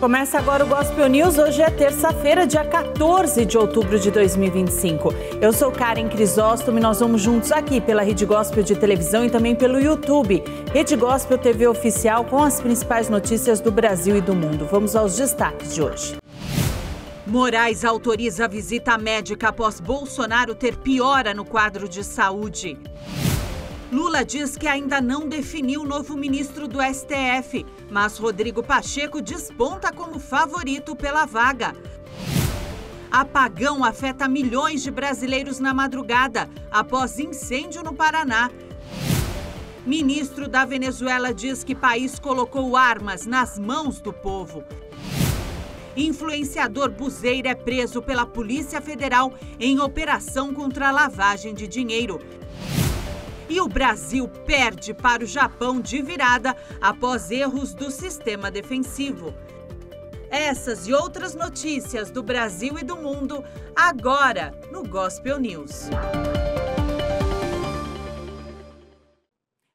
Começa agora o Gospel News. Hoje é terça-feira, dia 14 de outubro de 2025. Eu sou Karen Crisóstomo e nós vamos juntos aqui pela Rede Gospel de televisão e também pelo YouTube. Rede Gospel TV Oficial com as principais notícias do Brasil e do mundo. Vamos aos destaques de hoje. Moraes autoriza a visita médica após Bolsonaro ter piora no quadro de saúde. Lula diz que ainda não definiu o novo ministro do STF, mas Rodrigo Pacheco desponta como favorito pela vaga. Apagão afeta milhões de brasileiros na madrugada, após incêndio no Paraná. Ministro da Venezuela diz que país colocou armas nas mãos do povo. Influenciador Buzeira é preso pela Polícia Federal em operação contra a lavagem de dinheiro. E o Brasil perde para o Japão de virada após erros do sistema defensivo. Essas e outras notícias do Brasil e do mundo, agora no Gospel News.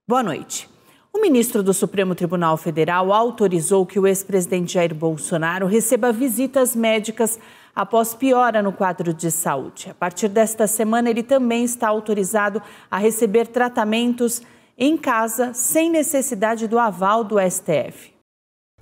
Boa noite. O ministro do Supremo Tribunal Federal autorizou que o ex-presidente Jair Bolsonaro receba visitas médicas após piora no quadro de saúde. A partir desta semana, ele também está autorizado a receber tratamentos em casa, sem necessidade do aval do STF.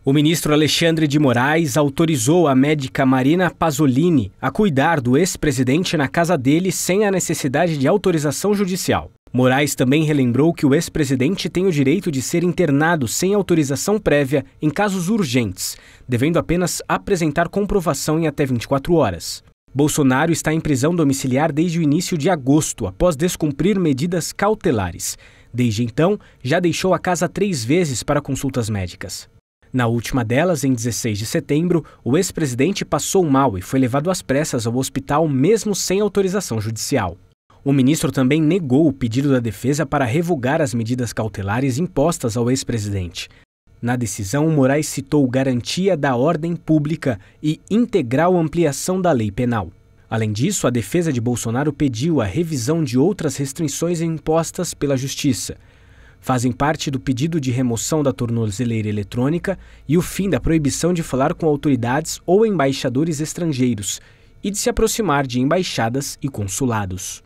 O ministro Alexandre de Moraes autorizou a médica Marina Pasolini a cuidar do ex-presidente na casa dele sem a necessidade de autorização judicial. Moraes também relembrou que o ex-presidente tem o direito de ser internado sem autorização prévia em casos urgentes, devendo apenas apresentar comprovação em até 24 horas. Bolsonaro está em prisão domiciliar desde o início de agosto, após descumprir medidas cautelares. Desde então, já deixou a casa 3 vezes para consultas médicas. Na última delas, em 16 de setembro, o ex-presidente passou mal e foi levado às pressas ao hospital mesmo sem autorização judicial. O ministro também negou o pedido da defesa para revogar as medidas cautelares impostas ao ex-presidente. Na decisão, Moraes citou garantia da ordem pública e integral ampliação da lei penal. Além disso, a defesa de Bolsonaro pediu a revisão de outras restrições impostas pela Justiça. Fazem parte do pedido de remoção da tornozeleira eletrônica e o fim da proibição de falar com autoridades ou embaixadores estrangeiros e de se aproximar de embaixadas e consulados.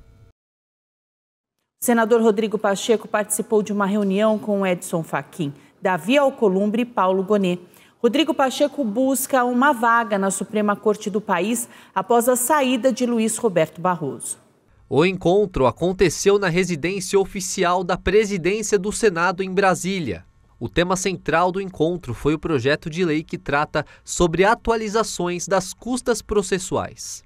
O senador Rodrigo Pacheco participou de uma reunião com Edson Fachin, Davi Alcolumbre e Paulo Gonet. Rodrigo Pacheco busca uma vaga na Suprema Corte do país após a saída de Luiz Roberto Barroso. O encontro aconteceu na residência oficial da Presidência do Senado em Brasília. O tema central do encontro foi o projeto de lei que trata sobre atualizações das custas processuais.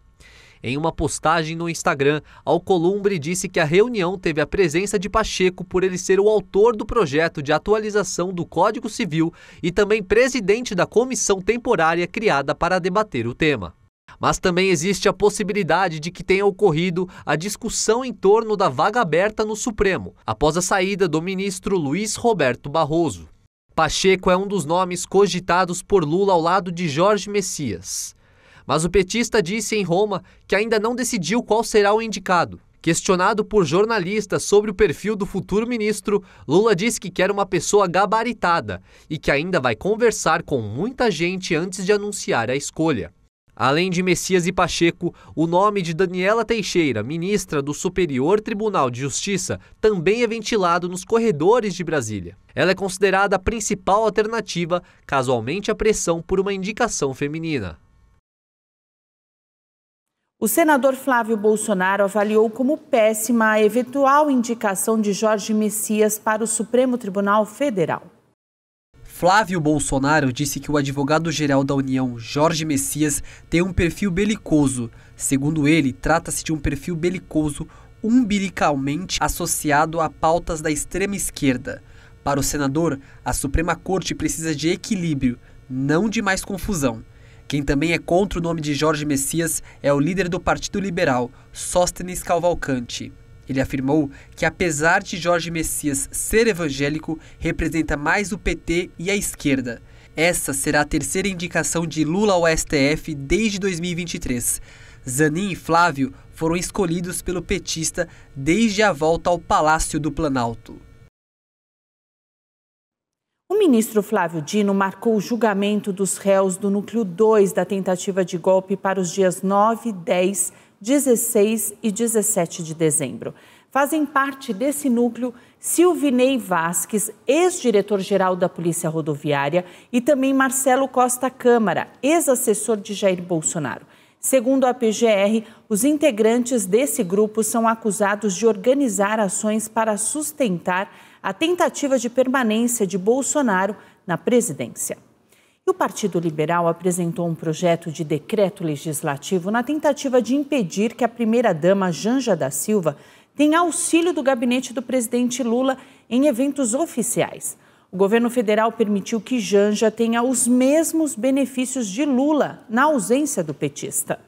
Em uma postagem no Instagram, Alcolumbre disse que a reunião teve a presença de Pacheco por ele ser o autor do projeto de atualização do Código Civil e também presidente da comissão temporária criada para debater o tema. Mas também existe a possibilidade de que tenha ocorrido a discussão em torno da vaga aberta no Supremo, após a saída do ministro Luiz Roberto Barroso. Pacheco é um dos nomes cogitados por Lula ao lado de Jorge Messias. Mas o petista disse em Roma que ainda não decidiu qual será o indicado. Questionado por jornalistas sobre o perfil do futuro ministro, Lula disse que quer uma pessoa gabaritada e que ainda vai conversar com muita gente antes de anunciar a escolha. Além de Messias e Pacheco, o nome de Daniela Teixeira, ministra do Superior Tribunal de Justiça, também é ventilado nos corredores de Brasília. Ela é considerada a principal alternativa caso aumente a pressão por uma indicação feminina. O senador Flávio Bolsonaro avaliou como péssima a eventual indicação de Jorge Messias para o Supremo Tribunal Federal. Flávio Bolsonaro disse que o advogado-geral da União, Jorge Messias, tem um perfil belicoso. Segundo ele, trata-se de um perfil belicoso umbilicalmente associado a pautas da extrema esquerda. Para o senador, a Suprema Corte precisa de equilíbrio, não de mais confusão. Quem também é contra o nome de Jorge Messias é o líder do Partido Liberal, Sóstenes Cavalcanti. Ele afirmou que, apesar de Jorge Messias ser evangélico, representa mais o PT e a esquerda. Essa será a terceira indicação de Lula ao STF desde 2023. Zanin e Flávio foram escolhidos pelo petista desde a volta ao Palácio do Planalto. O ministro Flávio Dino marcou o julgamento dos réus do núcleo 2 da tentativa de golpe para os dias 9, 10, 16 e 17 de dezembro. Fazem parte desse núcleo Silvinei Vasques, ex-diretor-geral da Polícia Rodoviária, e também Marcelo Costa Câmara, ex-assessor de Jair Bolsonaro. Segundo a PGR, os integrantes desse grupo são acusados de organizar ações para sustentar a tentativa de permanência de Bolsonaro na presidência. E o Partido Liberal apresentou um projeto de decreto legislativo na tentativa de impedir que a primeira-dama Janja da Silva tenha auxílio do gabinete do presidente Lula em eventos oficiais. O governo federal permitiu que Janja tenha os mesmos benefícios de Lula na ausência do petista.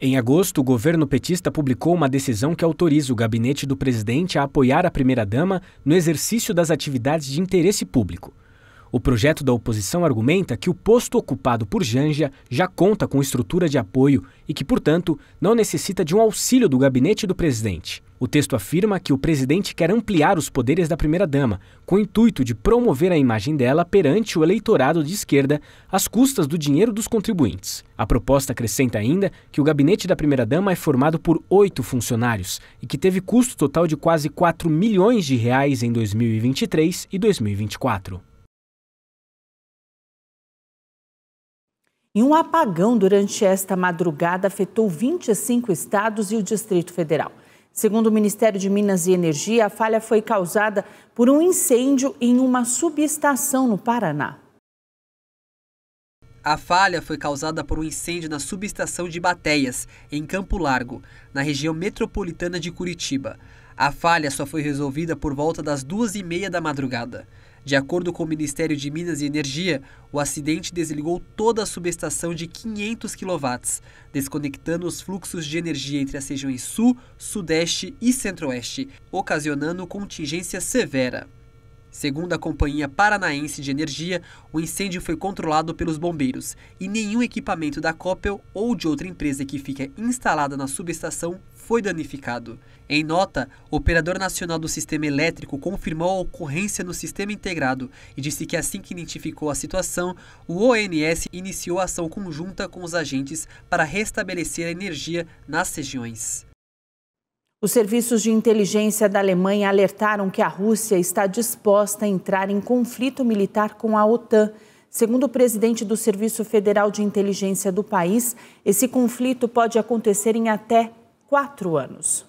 Em agosto, o governo petista publicou uma decisão que autoriza o gabinete do presidente a apoiar a primeira-dama no exercício das atividades de interesse público. O projeto da oposição argumenta que o posto ocupado por Janja já conta com estrutura de apoio e que, portanto, não necessita de um auxílio do gabinete do presidente. O texto afirma que o presidente quer ampliar os poderes da primeira-dama, com o intuito de promover a imagem dela perante o eleitorado de esquerda às custas do dinheiro dos contribuintes. A proposta acrescenta ainda que o gabinete da primeira-dama é formado por 8 funcionários e que teve custo total de quase 4 milhões de reais em 2023 e 2024. E um apagão durante esta madrugada afetou 25 estados e o Distrito Federal. Segundo o Ministério de Minas e Energia, a falha foi causada por um incêndio em uma subestação no Paraná. A falha foi causada por um incêndio na subestação de Bateias, em Campo Largo, na região metropolitana de Curitiba. A falha só foi resolvida por volta das 2h30 da madrugada. De acordo com o Ministério de Minas e Energia, o acidente desligou toda a subestação de 500 kW, desconectando os fluxos de energia entre as regiões Sul, Sudeste e Centro-Oeste, ocasionando contingência severa. Segundo a Companhia Paranaense de Energia, o incêndio foi controlado pelos bombeiros e nenhum equipamento da Copel ou de outra empresa que fica instalada na subestação foi danificado. Em nota, o Operador Nacional do Sistema Elétrico confirmou a ocorrência no sistema integrado e disse que assim que identificou a situação, o ONS iniciou ação conjunta com os agentes para restabelecer a energia nas regiões. Os serviços de inteligência da Alemanha alertaram que a Rússia está disposta a entrar em conflito militar com a OTAN. Segundo o presidente do Serviço Federal de Inteligência do país, esse conflito pode acontecer em até 4 anos.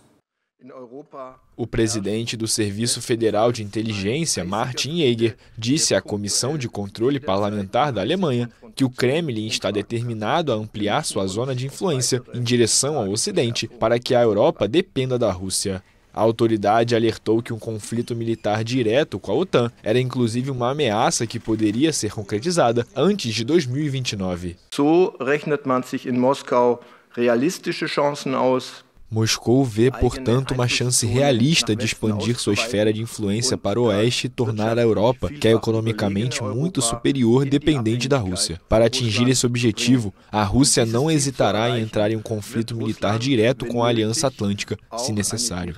O presidente do Serviço Federal de Inteligência, Martin Jäger, disse à Comissão de Controle Parlamentar da Alemanha que o Kremlin está determinado a ampliar sua zona de influência em direção ao Ocidente para que a Europa dependa da Rússia. A autoridade alertou que um conflito militar direto com a OTAN era inclusive uma ameaça que poderia ser concretizada antes de 2029. So rechnet man sich in Moskau realistische Chancen aus. Moscou vê, portanto, uma chance realista de expandir sua esfera de influência para o oeste e tornar a Europa, que é economicamente muito superior, dependente da Rússia. Para atingir esse objetivo, a Rússia não hesitará em entrar em um conflito militar direto com a Aliança Atlântica, se necessário.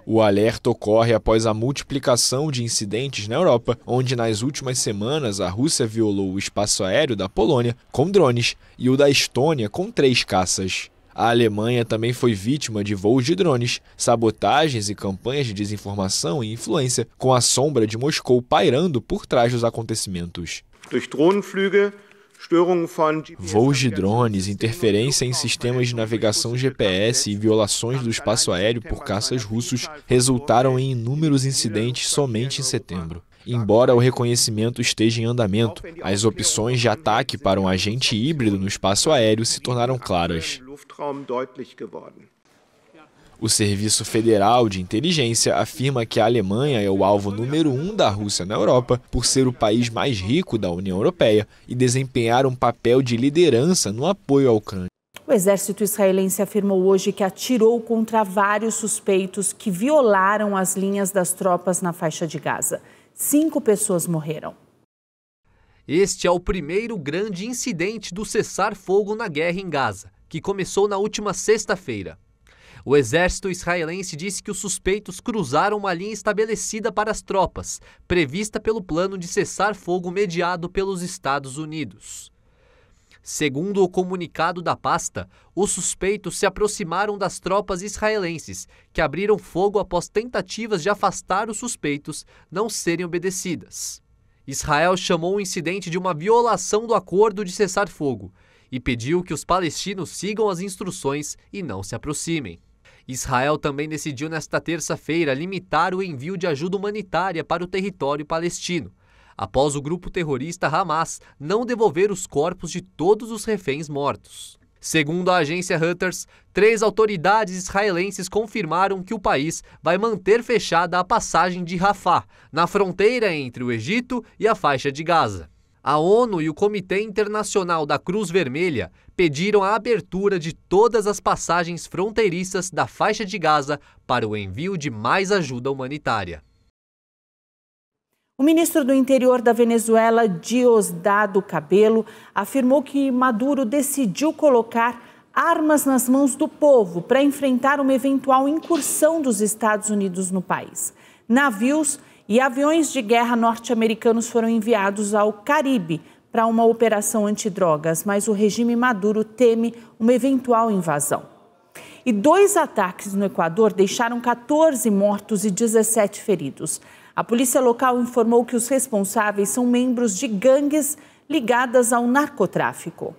O alerta ocorre após a multiplicação de incidentes na Europa, onde nas últimas semanas a Rússia violou o espaço aéreo da Polônia com drones e o da Estônia com 3 caças. A Alemanha também foi vítima de voos de drones, sabotagens e campanhas de desinformação e influência, com a sombra de Moscou pairando por trás dos acontecimentos. Voos de drones, interferência em sistemas de navegação GPS e violações do espaço aéreo por caças russos resultaram em inúmeros incidentes somente em setembro. Embora o reconhecimento esteja em andamento, as opções de ataque para um agente híbrido no espaço aéreo se tornaram claras. O Serviço Federal de Inteligência afirma que a Alemanha é o alvo número 1 da Rússia na Europa por ser o país mais rico da União Europeia e desempenhar um papel de liderança no apoio à Ucrânia. O exército israelense afirmou hoje que atirou contra vários suspeitos que violaram as linhas das tropas na faixa de Gaza. 5 pessoas morreram. Este é o primeiro grande incidente do cessar-fogo na guerra em Gaza, que começou na última sexta-feira. O exército israelense disse que os suspeitos cruzaram uma linha estabelecida para as tropas, prevista pelo plano de cessar-fogo mediado pelos Estados Unidos. Segundo o comunicado da pasta, os suspeitos se aproximaram das tropas israelenses, que abriram fogo após tentativas de afastar os suspeitos não serem obedecidas. Israel chamou o incidente de uma violação do acordo de cessar-fogo e pediu que os palestinos sigam as instruções e não se aproximem. Israel também decidiu nesta terça-feira limitar o envio de ajuda humanitária para o território palestino, após o grupo terrorista Hamas não devolver os corpos de todos os reféns mortos. Segundo a agência Reuters, 3 autoridades israelenses confirmaram que o país vai manter fechada a passagem de Rafah, na fronteira entre o Egito e a faixa de Gaza. A ONU e o Comitê Internacional da Cruz Vermelha pediram a abertura de todas as passagens fronteiriças da faixa de Gaza para o envio de mais ajuda humanitária. O ministro do Interior da Venezuela, Diosdado Cabello, afirmou que Maduro decidiu colocar armas nas mãos do povo para enfrentar uma eventual incursão dos Estados Unidos no país. Navios e aviões de guerra norte-americanos foram enviados ao Caribe para uma operação antidrogas, mas o regime Maduro teme uma eventual invasão. E 2 ataques no Equador deixaram 14 mortos e 17 feridos. A polícia local informou que os responsáveis são membros de gangues ligadas ao narcotráfico.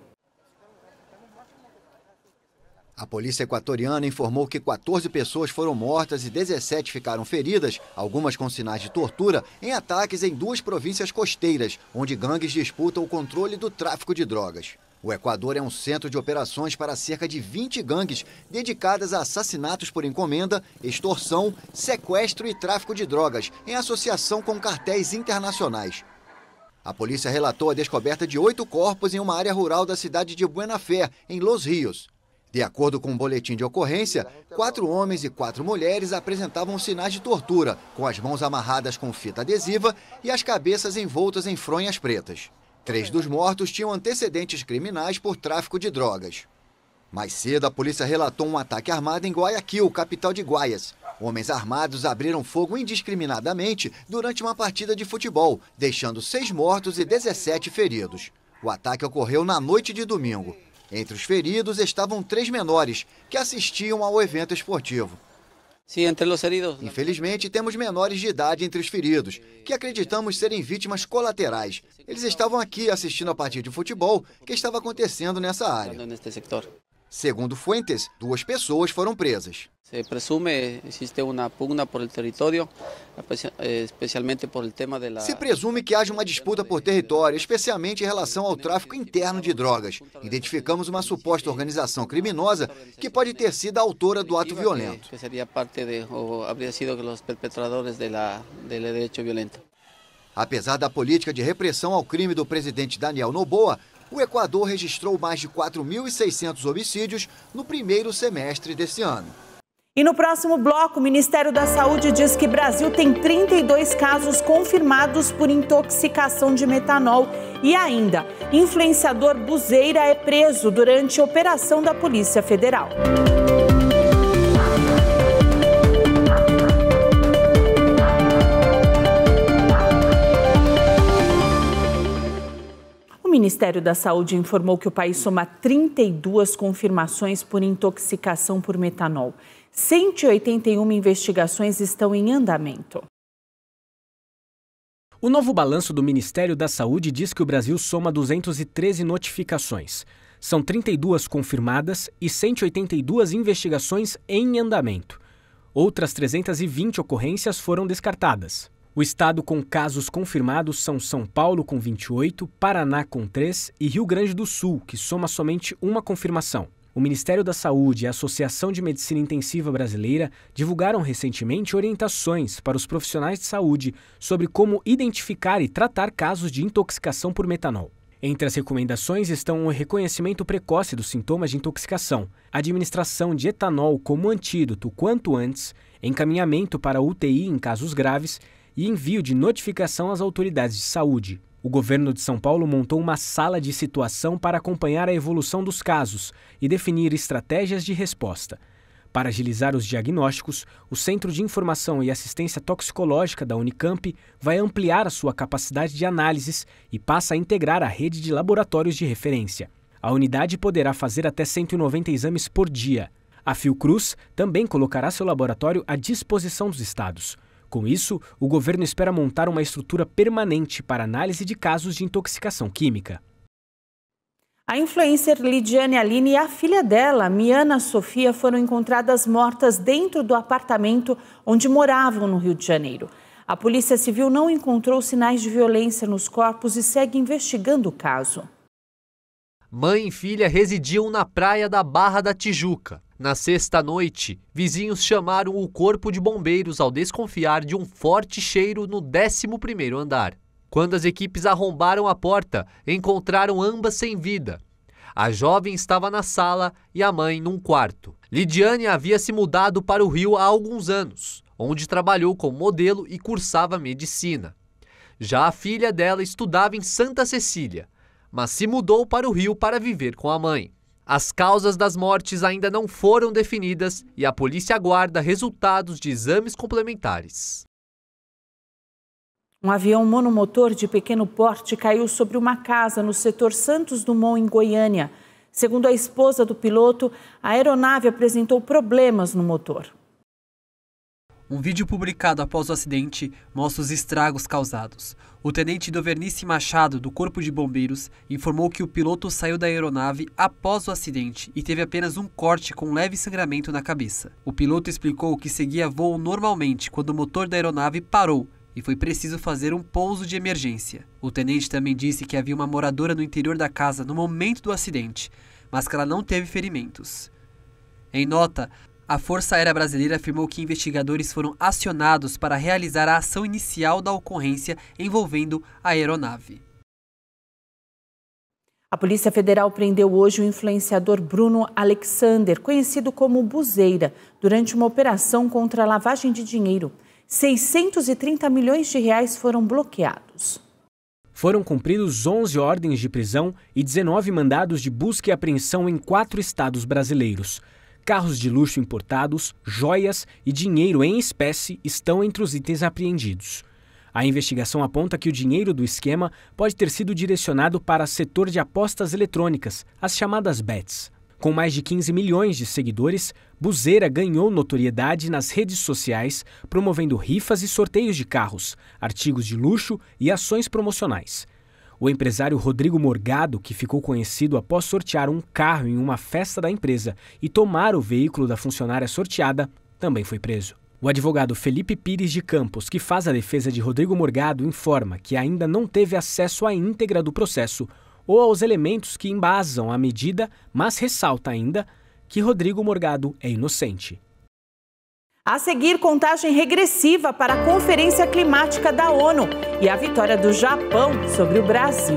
A polícia equatoriana informou que 14 pessoas foram mortas e 17 ficaram feridas, algumas com sinais de tortura, em ataques em 2 províncias costeiras, onde gangues disputam o controle do tráfico de drogas. O Equador é um centro de operações para cerca de 20 gangues dedicadas a assassinatos por encomenda, extorsão, sequestro e tráfico de drogas, em associação com cartéis internacionais. A polícia relatou a descoberta de 8 corpos em uma área rural da cidade de Buena Fé, em Los Rios. De acordo com um boletim de ocorrência, 4 homens e 4 mulheres apresentavam sinais de tortura, com as mãos amarradas com fita adesiva e as cabeças envoltas em fronhas pretas. 3 dos mortos tinham antecedentes criminais por tráfico de drogas. Mais cedo, a polícia relatou um ataque armado em Guayaquil, capital de Guayas. Homens armados abriram fogo indiscriminadamente durante uma partida de futebol, deixando 6 mortos e 17 feridos. O ataque ocorreu na noite de domingo. Entre os feridos estavam 3 menores, que assistiam ao evento esportivo. Infelizmente, temos menores de idade entre os feridos, que acreditamos serem vítimas colaterais. Eles estavam aqui assistindo a partida de futebol que estava acontecendo nessa área. Segundo Fuentes, 2 pessoas foram presas. Se presume existe uma pugna por el território, especialmente por el tema de la... Se presume que haja uma disputa por território, especialmente em relação ao tráfico interno de drogas. Identificamos uma suposta organização criminosa que pode ter sido a autora do ato violento. Que seria parte de, ou habría sido os perpetradores del hecho violento. Apesar da política de repressão ao crime do presidente Daniel Noboa, o Equador registrou mais de 4.600 homicídios no primeiro semestre desse ano. E no próximo bloco, o Ministério da Saúde diz que Brasil tem 32 casos confirmados por intoxicação de metanol. E ainda, influenciador Buzeira é preso durante operação da Polícia Federal. O Ministério da Saúde informou que o país soma 32 confirmações por intoxicação por metanol. 181 investigações estão em andamento. O novo balanço do Ministério da Saúde diz que o Brasil soma 213 notificações. São 32 confirmadas e 182 investigações em andamento. Outras 320 ocorrências foram descartadas. O estado com casos confirmados são São Paulo com 28, Paraná com 3 e Rio Grande do Sul, que soma somente uma confirmação. O Ministério da Saúde e a Associação de Medicina Intensiva Brasileira divulgaram recentemente orientações para os profissionais de saúde sobre como identificar e tratar casos de intoxicação por metanol. Entre as recomendações estão o reconhecimento precoce dos sintomas de intoxicação, administração de etanol como antídoto quanto antes, encaminhamento para UTI em casos graves e envio de notificação às autoridades de saúde. O governo de São Paulo montou uma sala de situação para acompanhar a evolução dos casos e definir estratégias de resposta. Para agilizar os diagnósticos, o Centro de Informação e Assistência Toxicológica da Unicamp vai ampliar a sua capacidade de análises e passa a integrar a rede de laboratórios de referência. A unidade poderá fazer até 190 exames por dia. A Fiocruz também colocará seu laboratório à disposição dos estados. Com isso, o governo espera montar uma estrutura permanente para análise de casos de intoxicação química. A influencer Lidiane Aline e a filha dela, Miana Sofia, foram encontradas mortas dentro do apartamento onde moravam no Rio de Janeiro. A Polícia Civil não encontrou sinais de violência nos corpos e segue investigando o caso. Mãe e filha residiam na praia da Barra da Tijuca. Na sexta-noite, vizinhos chamaram o corpo de bombeiros ao desconfiar de um forte cheiro no 11º andar. Quando as equipes arrombaram a porta, encontraram ambas sem vida. A jovem estava na sala e a mãe num quarto. Lidiane havia se mudado para o Rio há alguns anos, onde trabalhou como modelo e cursava medicina. Já a filha dela estudava em Santa Cecília, mas se mudou para o Rio para viver com a mãe. As causas das mortes ainda não foram definidas e a polícia aguarda resultados de exames complementares. Um avião monomotor de pequeno porte caiu sobre uma casa no setor Santos Dumont, em Goiânia. Segundo a esposa do piloto, a aeronave apresentou problemas no motor. Um vídeo publicado após o acidente mostra os estragos causados. O tenente Dovernice Machado, do Corpo de Bombeiros, informou que o piloto saiu da aeronave após o acidente e teve apenas um corte com leve sangramento na cabeça. O piloto explicou que seguia voo normalmente quando o motor da aeronave parou e foi preciso fazer um pouso de emergência. O tenente também disse que havia uma moradora no interior da casa no momento do acidente, mas que ela não teve ferimentos. Em nota, a Força Aérea Brasileira afirmou que investigadores foram acionados para realizar a ação inicial da ocorrência envolvendo a aeronave. A Polícia Federal prendeu hoje o influenciador Bruno Alexander, conhecido como Buzeira, durante uma operação contra a lavagem de dinheiro. 630 milhões de reais foram bloqueados. Foram cumpridos 11 ordens de prisão e 19 mandados de busca e apreensão em 4 estados brasileiros. Carros de luxo importados, joias e dinheiro em espécie estão entre os itens apreendidos. A investigação aponta que o dinheiro do esquema pode ter sido direcionado para o setor de apostas eletrônicas, as chamadas bets. Com mais de 15 milhões de seguidores, Buzeira ganhou notoriedade nas redes sociais, promovendo rifas e sorteios de carros, artigos de luxo e ações promocionais. O empresário Rodrigo Morgado, que ficou conhecido após sortear um carro em uma festa da empresa e tomar o veículo da funcionária sorteada, também foi preso. O advogado Felipe Pires de Campos, que faz a defesa de Rodrigo Morgado, informa que ainda não teve acesso à íntegra do processo ou aos elementos que embasam a medida, mas ressalta ainda que Rodrigo Morgado é inocente. A seguir, contagem regressiva para a Conferência Climática da ONU e a vitória do Japão sobre o Brasil.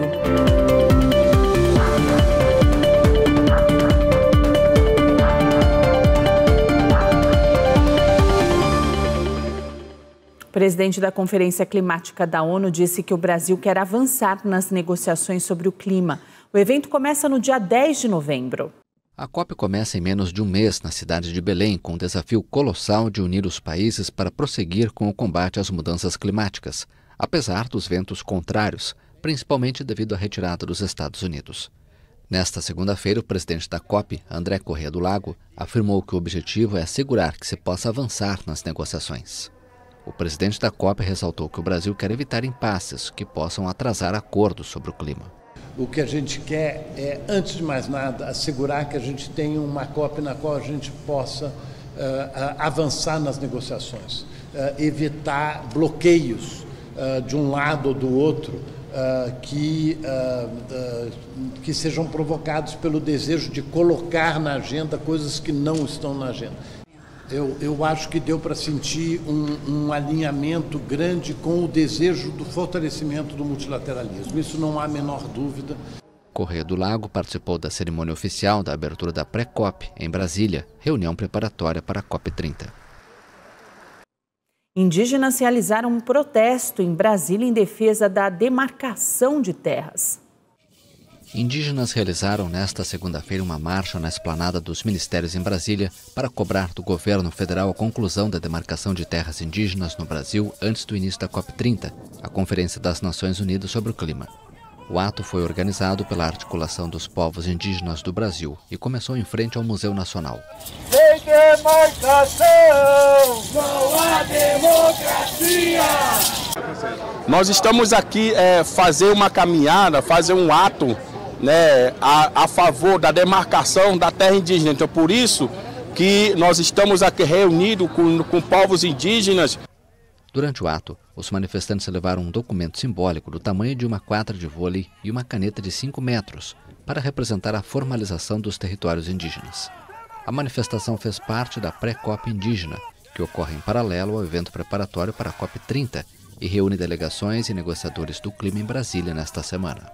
O presidente da Conferência Climática da ONU disse que o Brasil quer avançar nas negociações sobre o clima. O evento começa no dia 10 de novembro. A COP começa em menos de um mês na cidade de Belém, com o desafio colossal de unir os países para prosseguir com o combate às mudanças climáticas, apesar dos ventos contrários, principalmente devido à retirada dos Estados Unidos. Nesta segunda-feira, o presidente da COP, André Corrêa do Lago, afirmou que o objetivo é assegurar que se possa avançar nas negociações. O presidente da COP ressaltou que o Brasil quer evitar impasses que possam atrasar acordos sobre o clima. O que a gente quer é, antes de mais nada, assegurar que a gente tenha uma COP na qual a gente possa avançar nas negociações, evitar bloqueios de um lado ou do outro que sejam provocados pelo desejo de colocar na agenda coisas que não estão na agenda. Eu acho que deu para sentir um alinhamento grande com o desejo do fortalecimento do multilateralismo. Isso não há a menor dúvida. Corrêa do Lago participou da cerimônia oficial da abertura da pré-COP em Brasília, reunião preparatória para a COP30. Indígenas realizaram um protesto em Brasília em defesa da demarcação de terras. Indígenas realizaram nesta segunda-feira uma marcha na esplanada dos ministérios em Brasília para cobrar do governo federal a conclusão da demarcação de terras indígenas no Brasil antes do início da COP30, a Conferência das Nações Unidas sobre o Clima. O ato foi organizado pela Articulação dos Povos Indígenas do Brasil e começou em frente ao Museu Nacional. Sem demarcação, não há democracia! Nós estamos aqui fazer uma caminhada, fazer um ato, né, a favor da demarcação da terra indígena. Então, por isso que nós estamos aqui reunidos com povos indígenas. Durante o ato, os manifestantes levaram um documento simbólico do tamanho de uma quadra de vôlei e uma caneta de 5 metros para representar a formalização dos territórios indígenas. A manifestação fez parte da pré-COP indígena, que ocorre em paralelo ao evento preparatório para a COP30 e reúne delegações e negociadores do clima em Brasília nesta semana.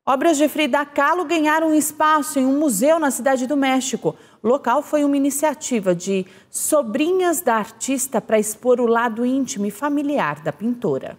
Obras de Frida Kahlo ganharam espaço em um museu na Cidade do México. O local foi uma iniciativa de sobrinhas da artista para expor o lado íntimo e familiar da pintora.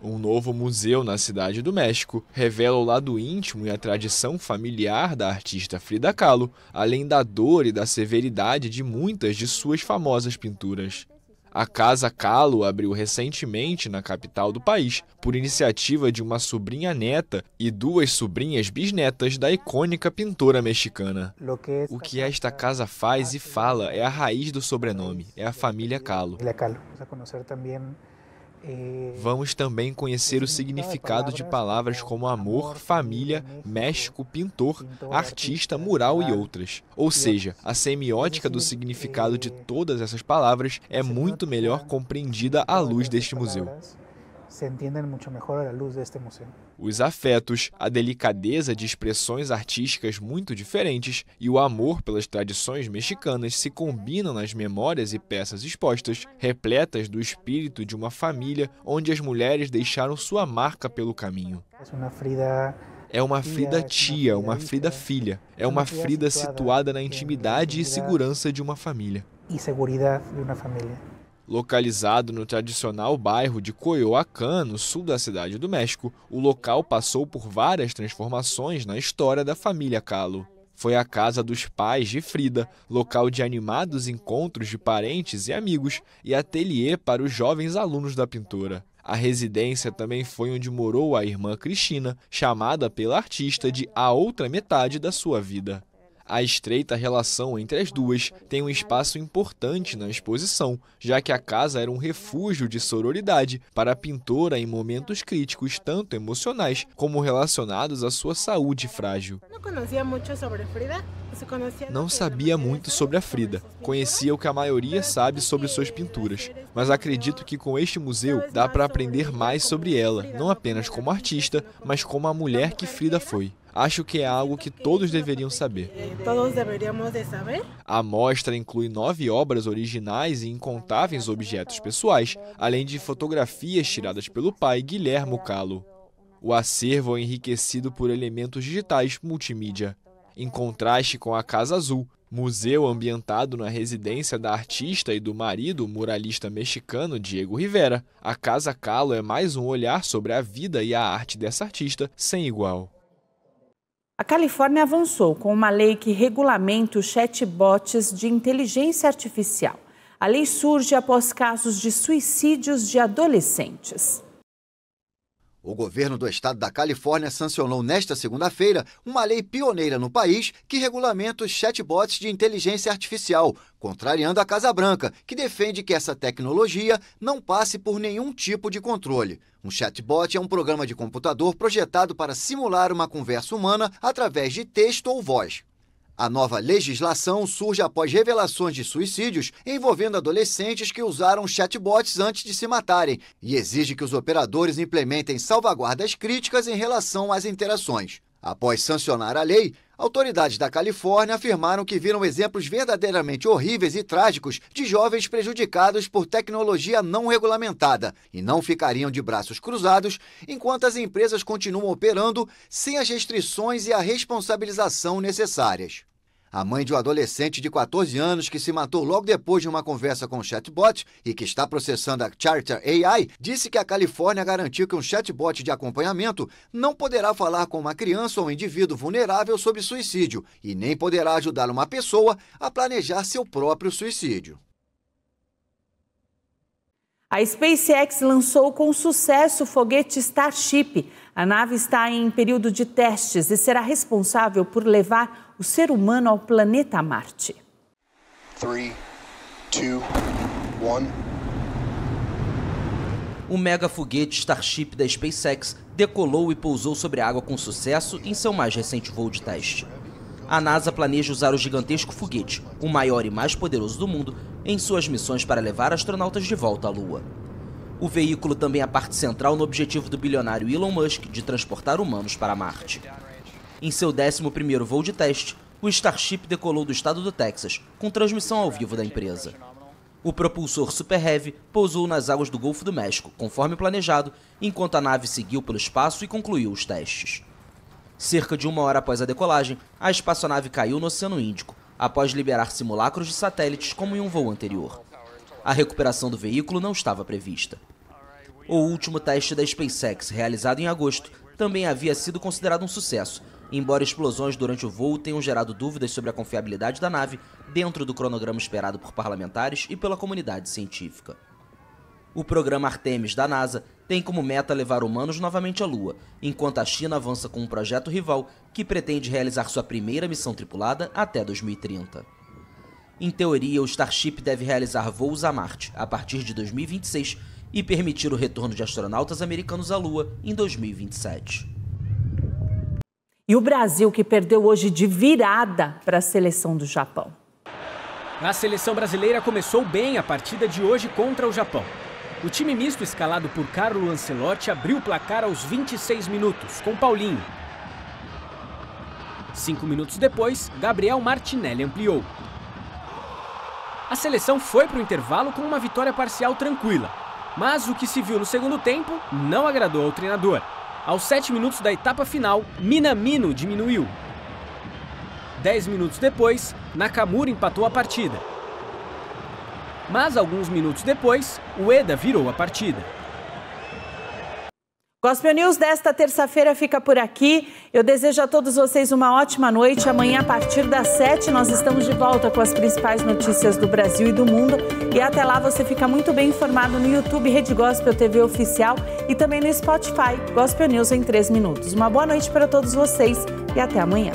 Um novo museu na Cidade do México revela o lado íntimo e a tradição familiar da artista Frida Kahlo, além da dor e da severidade de muitas de suas famosas pinturas. A Casa Kahlo abriu recentemente na capital do país por iniciativa de uma sobrinha neta e 2 sobrinhas bisnetas da icônica pintora mexicana. O que esta casa faz e fala é a raiz do sobrenome, é a família Kahlo. Vamos também conhecer o significado de palavras como amor, família, México, pintor, artista, mural e outras. Ou seja, a semiótica do significado de todas essas palavras é muito melhor compreendida à luz deste museu. Os afetos, a delicadeza de expressões artísticas muito diferentes e o amor pelas tradições mexicanas se combinam nas memórias e peças expostas, repletas do espírito de uma família onde as mulheres deixaram sua marca pelo caminho. É uma Frida tia, uma Frida filha. É uma Frida situada na intimidade e segurança de uma família. Localizado no tradicional bairro de Coyoacán, no sul da Cidade do México, o local passou por várias transformações na história da família Kahlo. Foi a casa dos pais de Frida, local de animados encontros de parentes e amigos e ateliê para os jovens alunos da pintora. A residência também foi onde morou a irmã Cristina, chamada pela artista de a outra metade da sua vida. A estreita relação entre as duas tem um espaço importante na exposição, já que a casa era um refúgio de sororidade para a pintora em momentos críticos, tanto emocionais como relacionados à sua saúde frágil. Não sabia muito sobre a Frida, conhecia o que a maioria sabe sobre suas pinturas, mas acredito que com este museu dá para aprender mais sobre ela, não apenas como artista, mas como a mulher que Frida foi. Acho que é algo que todos deveriam saber. A mostra inclui 9 obras originais e incontáveis objetos pessoais, além de fotografias tiradas pelo pai Guilhermo Kahlo. O acervo é enriquecido por elementos digitais multimídia. Em contraste com a Casa Azul, museu ambientado na residência da artista e do marido, o muralista mexicano Diego Rivera, a Casa Kahlo é mais um olhar sobre a vida e a arte dessa artista sem igual. A Califórnia avançou com uma lei que regulamenta os chatbots de inteligência artificial. A lei surge após casos de suicídios de adolescentes. O governo do estado da Califórnia sancionou nesta segunda-feira uma lei pioneira no país que regulamenta os chatbots de inteligência artificial, contrariando a Casa Branca, que defende que essa tecnologia não passe por nenhum tipo de controle. Um chatbot é um programa de computador projetado para simular uma conversa humana através de texto ou voz. A nova legislação surge após revelações de suicídios envolvendo adolescentes que usaram chatbots antes de se matarem e exige que os operadores implementem salvaguardas críticas em relação às interações. Após sancionar a lei, autoridades da Califórnia afirmaram que viram exemplos verdadeiramente horríveis e trágicos de jovens prejudicados por tecnologia não regulamentada e não ficariam de braços cruzados enquanto as empresas continuam operando sem as restrições e a responsabilização necessárias. A mãe de um adolescente de 14 anos que se matou logo depois de uma conversa com um chatbot e que está processando a Charter AI, disse que a Califórnia garantiu que um chatbot de acompanhamento não poderá falar com uma criança ou um indivíduo vulnerável sobre suicídio e nem poderá ajudar uma pessoa a planejar seu próprio suicídio. A SpaceX lançou com sucesso o foguete Starship. A nave está em período de testes e será responsável por levar o ser humano ao planeta Marte. 3, 2, 1. O mega foguete Starship da SpaceX decolou e pousou sobre a água com sucesso em seu mais recente voo de teste. A NASA planeja usar o gigantesco foguete, o maior e mais poderoso do mundo, em suas missões para levar astronautas de volta à Lua. O veículo também é a parte central no objetivo do bilionário Elon Musk de transportar humanos para Marte. Em seu 11º voo de teste, o Starship decolou do estado do Texas, com transmissão ao vivo da empresa. O propulsor Super Heavy pousou nas águas do Golfo do México, conforme planejado, enquanto a nave seguiu pelo espaço e concluiu os testes. Cerca de 1 hora após a decolagem, a espaçonave caiu no Oceano Índico, após liberar simulacros de satélites como em um voo anterior. A recuperação do veículo não estava prevista. O último teste da SpaceX, realizado em agosto, também havia sido considerado um sucesso, embora explosões durante o voo tenham gerado dúvidas sobre a confiabilidade da nave dentro do cronograma esperado por parlamentares e pela comunidade científica. O programa Artemis da NASA tem como meta levar humanos novamente à Lua, enquanto a China avança com um projeto rival que pretende realizar sua primeira missão tripulada até 2030. Em teoria, o Starship deve realizar voos a Marte a partir de 2026 e permitir o retorno de astronautas americanos à Lua em 2027. E o Brasil, que perdeu hoje de virada para a seleção do Japão. A seleção brasileira começou bem a partida de hoje contra o Japão. O time misto escalado por Carlo Ancelotti abriu o placar aos 26 minutos, com Paulinho. 5 minutos depois, Gabriel Martinelli ampliou. A seleção foi para o intervalo com uma vitória parcial tranquila, mas o que se viu no segundo tempo não agradou ao treinador. Aos 7 minutos da etapa final, Minamino diminuiu. 10 minutos depois, Nakamura empatou a partida. Mas alguns minutos depois, Ueda virou a partida. Gospel News desta terça-feira fica por aqui. Eu desejo a todos vocês uma ótima noite. Amanhã, a partir das 7, nós estamos de volta com as principais notícias do Brasil e do mundo. E até lá você fica muito bem informado no YouTube Rede Gospel TV Oficial e também no Spotify Gospel News em 3 minutos. Uma boa noite para todos vocês e até amanhã.